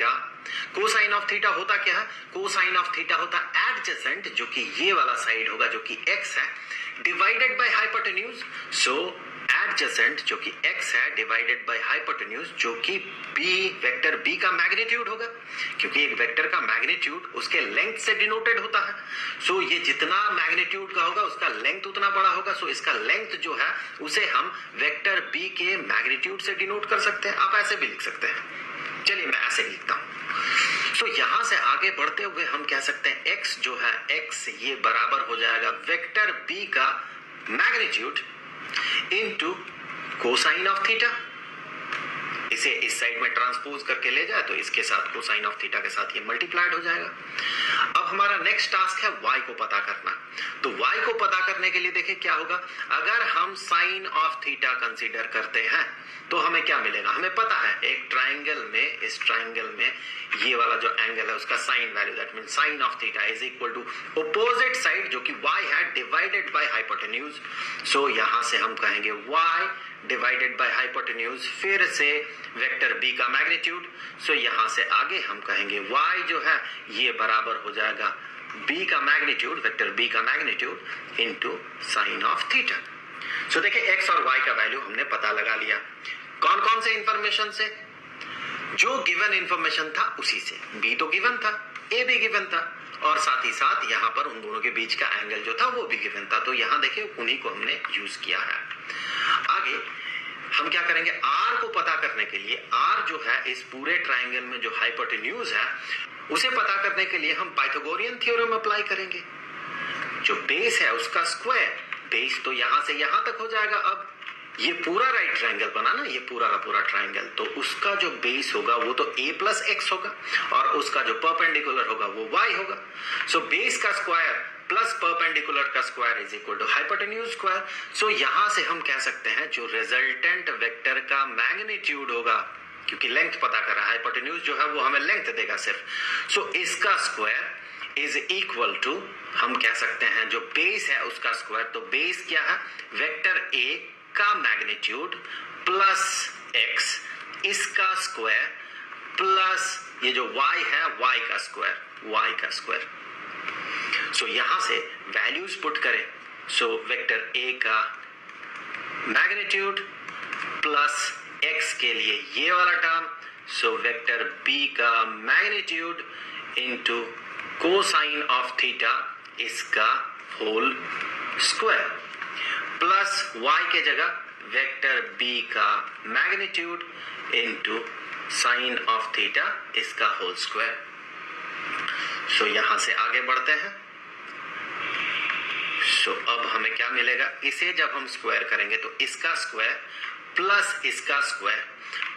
Theta. Cosine of theta होता क्या है? कोसाइन ऑफ थीटा होता है एडजेसेंट, जो कि ये वाला साइड होगा जो कि x है, divided by hypotenuse. So adjacent जो कि x है डिवाइडेड बाय हाइपोटेन्यूज, जो कि b वेक्टर b का मैग्नीट्यूड होगा, क्योंकि एक वेक्टर का मैग्नीट्यूड उसके लेंथ से डिनोटेड होता है। सो ये जितना मैग्नीट्यूड का होगा उसका लेंथ उतना बड़ा होगा। सो इसका लेंथ जो है उसे हम वेक्टर b के मैग्नीट्यूड से डिनोट कर सकते हैं। आप ऐसे भी लिख सकते हैं। चलिए मैं ऐसे लिखता हूं। सो यहां से आगे बढ़ते हुए हम कह सकते हैं x जो है x ये बराबर हो जाएगा वेक्टर b का magnitude into cosine of theta. इसे इस साइड में ट्रांसपोज करके ले जाए तो इसके साथ कोसाइन ऑफ थीटा के साथ ये मल्टीप्लाइड हो जाएगा। अब हमारा नेक्स्ट टास्क है y को पता करना। तो y को पता करने के लिए देखिए क्या होगा, अगर हम साइन ऑफ थीटा कंसीडर करते हैं तो हमें क्या मिलेगा? हमें पता है एक ट्राइंगल में, इस ट्राइंगल में ये वाला जो एंगल है उसका sine value, that means sine of theta is equal to opposite side जो कि y है डिवाइडेड बाय हाइपोटेन्यूज। सो यहां से हम कहेंगे y डिवाइडेड बाय हाइपोटेन्यूज, फिर से वेक्टर b का मैग्नीट्यूड। सो यहां से आगे हम कहेंगे y जो है ये बराबर हो जाएगा b का मैग्नीट्यूड, वेक्टर b का magnitude into sine of theta. So देखिए x और y का वैल्यू हमने पता लगा लिया। कौन कौन से इंफॉर्मेशन से? जो गिवन इंफॉर्मेशन था उसी से। b तो गिवन था, a भी गिवन था, और साथ ही साथ यहाँ पर उन दोनों के बीच का एंगल जो था वो भी गिवन था। तो यहाँ देखिए उन्हीं को हमने यूज किया है। आगे हम क्या करेंगे, r को पता करने के लिए, r जो है इस पूरे ट्राइंगल में जो हाइपोटेन्यूज है उसे पता करने के लिए हम पाइथागोरियन थ्योरम अप्लाई करेंगे। जो बेस है उसका स्क्वायर, बेस तो यहां से यहां तक हो जाएगा। अब ये पूरा राइट ट्राइंगल बना ना, ये पूरा का पूरा ट्राइंगल, तो उसका जो बेस होगा वो तो a प्लस एक्स होगा और उसका जो परपेंडिकुलर होगा वो y होगा। सो बेस का स्क्वायर प्लस परपेंडिकुलर का square is equal to hypotenuse square. So यहां से हम कह सकते हैं जो रिजल्टेंट वेक्टर का मैग्नीट्यूड होगा, क्योंकि लेंथ पता कर रहा है, हाइपोटेन्यूज जो है वो हमें लेंथ देगा सिर्फ। सो इसका स्क्वायर इज इक्वल टू, हम कह सकते हैं जो बेस है उसका स्क्वायर, तो बेस क्या है? वेक्टर a का मैग्नीट्यूड प्लस x, इसका स्क्वायर प्लस ये जो y है y का स्क्वायर, y का स्क्वायर। सो यहां से वैल्यूज पुट करें। सो वेक्टर a का मैग्नीट्यूड प्लस x के लिए ये वाला टर्म, सो वेक्टर b का magnitude into cosine of theta इसका होल स्क्वायर, प्लस y के जगह वेक्टर b का magnitude into sine of theta इसका होल स्क्वायर। सो यहां से आगे बढ़ते हैं। सो अब हमें क्या मिलेगा, इसे जब हम स्क्वायर करेंगे तो इसका स्क्वायर प्लस इसका square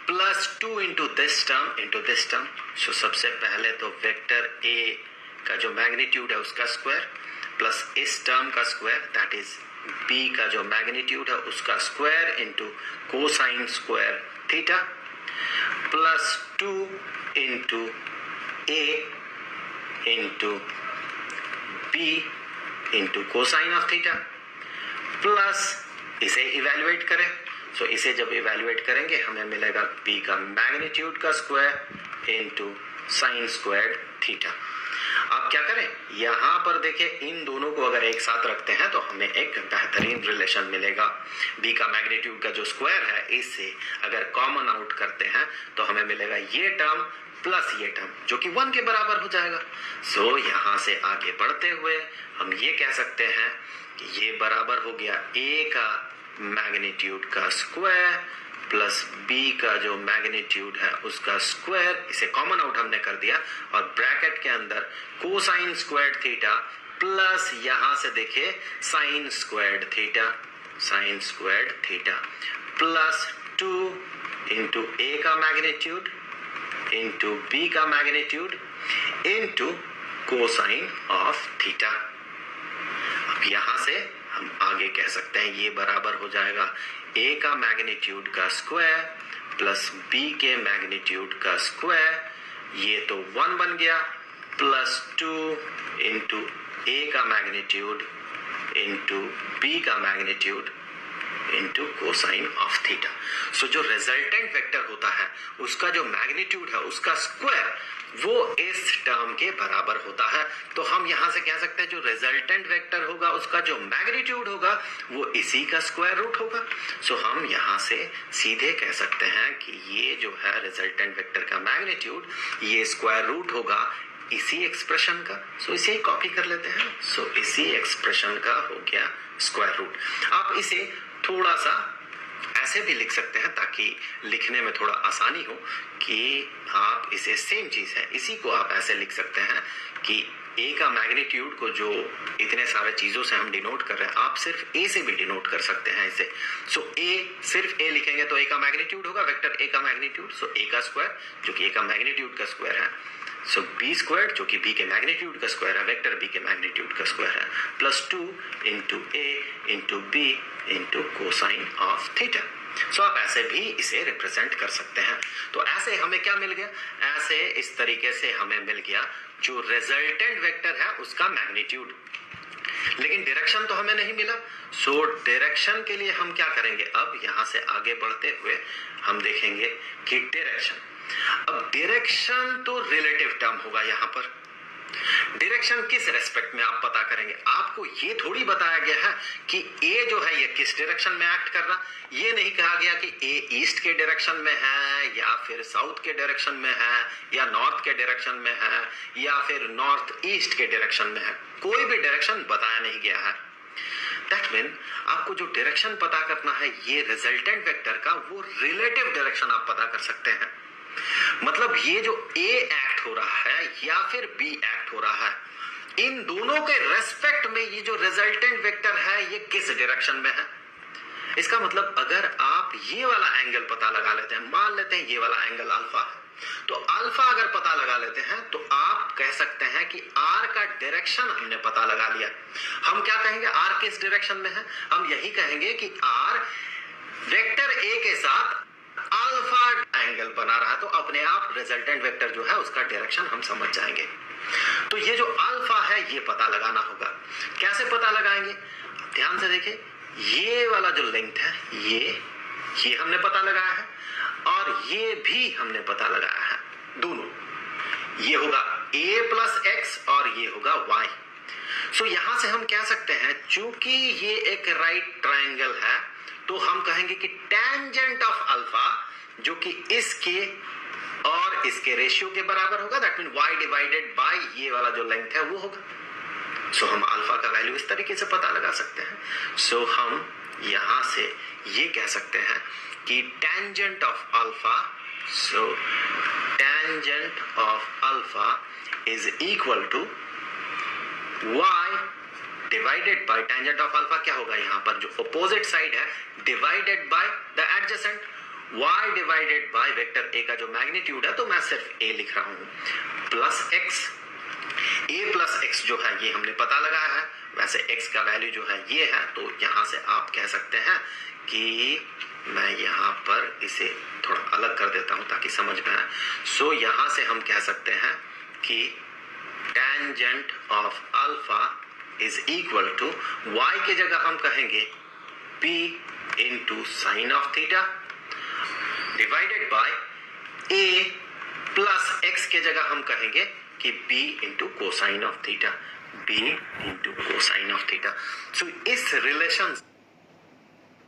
plus 2 into this term into this term. So सबसे पहले तो वेक्टर a का जो मैग्नीट्यूड है उसका स्क्वायर प्लस इस टर्म का स्क्वायर, दैट इज b का जो मैग्नीट्यूड है उसका square into cosine square theta plus 2 into a into b into cosine of theta plus इसे इवेल्युएट करें। सो इसे जब इवेल्युएट करेंगे हमें मिलेगा b का मैग्नीट्यूड का square into sine square theta. आप क्या करें, यहां पर देखिए इन दोनों को अगर एक साथ रखते हैं तो हमें एक बेहतरीन रिलेशन मिलेगा। b का मैग्नीट्यूड का जो स्क्वायर है इससे अगर कॉमन आउट करते हैं तो हमें मिलेगा ये टर्म प्लस ये टर्म जो कि 1 के बराबर हो जाएगा। सो यहां से आगे बढ़ते हुए हम ये कह सकते हैं कि ये बराबर हो गया a का मैग्नीट्यूड का स्क्वायर प्लस b का जो मैग्नीट्यूड है उसका स्क्वायर, इसे कॉमन आउट हमने कर दिया, और ब्रैकेट के अंदर कोसाइन स्क्वायर्ड थीटा प्लस यहां से देखिए sine squared theta, sine squared theta plus 2 into a का मैग्नीट्यूड इंटू b का magnitude into cosine of theta. अब यहां से हम आगे कह सकते हैं ये बराबर हो जाएगा a का मैग्नीट्यूड का स्क्वायर प्लस b के मैग्नीट्यूड का स्क्वायर, ये तो 1 बन गया, प्लस 2 इंटू a का मैग्नीट्यूड इंटू b का magnitude into cosine of theta. So जो रिजल्टेंट वेक्टर होता है उसका जो मैग्नीट्यूड है उसका स्क्वायर वो इस टर्म के बराबर होता है। तो हम यहां से कह सकते हैं जो रिजल्टेंट वेक्टर होगा उसका जो मैग्नीट्यूड होगा वो इसी का स्क्वायर रूट होगा। सो हम यहां से सीधे कह सकते हैं कि ये जो है रिजल्टेंट वेक्टर का मैग्नीट्यूड ये स्क्वायर रूट होगा इसी एक्सप्रेशन का। सो इसे ही कॉपी कर लेते हैं। सो इसी एक्सप्रेशन का हो गया स्क्वायर रूट। आप इसे थोड़ा सा ऐसे भी लिख सकते हैं ताकि लिखने में थोड़ा आसानी हो कि आप इसे सेम चीज है इसी को आप ऐसे लिख सकते हैं कि ए का मैग्नीट्यूड को जो इतने सारे चीजों से हम डिनोट कर रहे हैं आप सिर्फ ए से भी डिनोट कर सकते हैं इसे। सो ए सिर्फ ए लिखेंगे तो ए का मैग्नीट्यूड होगा वेक्टर ए का मैग्नीट्यूड। सो ए का स्क्वायर जो कि ए का मैग्नीट्यूड का स्क्वायर है। सो बी स्क्वायर जो कि बी के मैग्नीट्यूड का स्क्वायर है वेक्टर बी के मैग्नीट्यूड का स्क्वायर है plus 2 into A into B into cosine of theta. So आप ऐसे भी इसे रिप्रेजेंट कर सकते हैं। तो ऐसे हमें क्या मिल गया, ऐसे इस तरीके से हमें मिल गया जो रिजल्टेंट वेक्टर है उसका मैग्नीट्यूड। लेकिन डायरेक्शन तो हमें नहीं मिला। सो डायरेक्शन के लिए हम क्या करेंगे, अब यहां से आगे बढ़ते हुए हम देखेंगे कि डायरेक्शन, अब डायरेक्शन तो रिलेटिव टर्म होगा। यहां पर डायरेक्शन किस रेस्पेक्ट में आप पता करेंगे, आपको ये थोड़ी बताया गया है कि ए जो है ये किस डायरेक्शन में एक्ट कर रहा। ये नहीं कहा गया कि ए ईस्ट के डायरेक्शन में है या फिर साउथ के डायरेक्शन में है या नॉर्थ के डायरेक्शन में है या फिर नॉर्थ ईस्ट के डायरेक्शन में है। कोई भी डायरेक्शन बताया नहीं गया है। दैट मीन आपको जो डायरेक्शन पता करना है ये रिजल्टेंट वेक्टर का वो रिलेटिव डायरेक्शन आप पता कर सकते हैं। मतलब ये जो ए एक्ट हो रहा है या फिर बी एक्ट हो रहा है इन दोनों के रेस्पेक्ट में ये जो रिजल्टेंट वेक्टर है ये किस डायरेक्शन में है। इसका मतलब अगर आप ये वाला एंगल पता लगा लेते हैं, मान लेते हैं ये वाला एंगल अल्फा है, तो अल्फा अगर पता लगा लेते हैं तो आप कह सकते हैं कि आर का डायरेक्शन हमने पता लगा लिया। हम क्या कहेंगे, आर किस डायरेक्शन में है, हम यही कहेंगे कि आर वेक्टर ए के साथ अल्फा एंगल बना रहा है। तो अपने आप रिजल्टेंट वेक्टर जो है उसका डायरेक्शन हम समझ जाएंगे। तो ये जो अल्फा है ये पता लगाना होगा। कैसे पता लगाएंगे, ध्यान से देखिए, ये वाला जो लेंथ है ये हमने पता लगाया है और ये भी हमने पता लगाया है। दोनों ये होगा a प्लस एक्स और ये होगा y। सो यहां से हम कह सकते हैं चूंकि ये एक राइट ट्रायंगल है तो हम कहेंगे कि टेंजेंट ऑफ अल्फा जो कि इसके और इसके रेशियो के बराबर होगा। That mean y divided bye ये वाला जो लेंथ है वो होगा। सो हम अल्फा का वैल्यू इस तरीके से पता लगा सकते हैं। सो हम यहां से ये कह सकते हैं कि tangent of alpha, so tangent of alpha is equal to y divided by tangent of alpha क्या होगा, यहां पर जो अपोजिट साइड है divided by the adjacent, y divided by vector a का जो मैग्नीट्यूड है तो मैं सिर्फ a लिख रहा हूं plus x। a plus x जो है ये हमने पता लगाया है, वैसे x का वैल्यू जो है ये है। तो यहां से आप कह सकते हैं कि मैं यहां पर इसे थोड़ा अलग कर देता हूं ताकि समझ में आए। सो यहां से हम कह सकते हैं कि tangent of alpha is equal to y की जगह हम कहेंगे p into sine of theta divided by a plus x के जगह हम कहेंगे कि b into cosine of theta, b into cosine of theta. So इस रिलेशन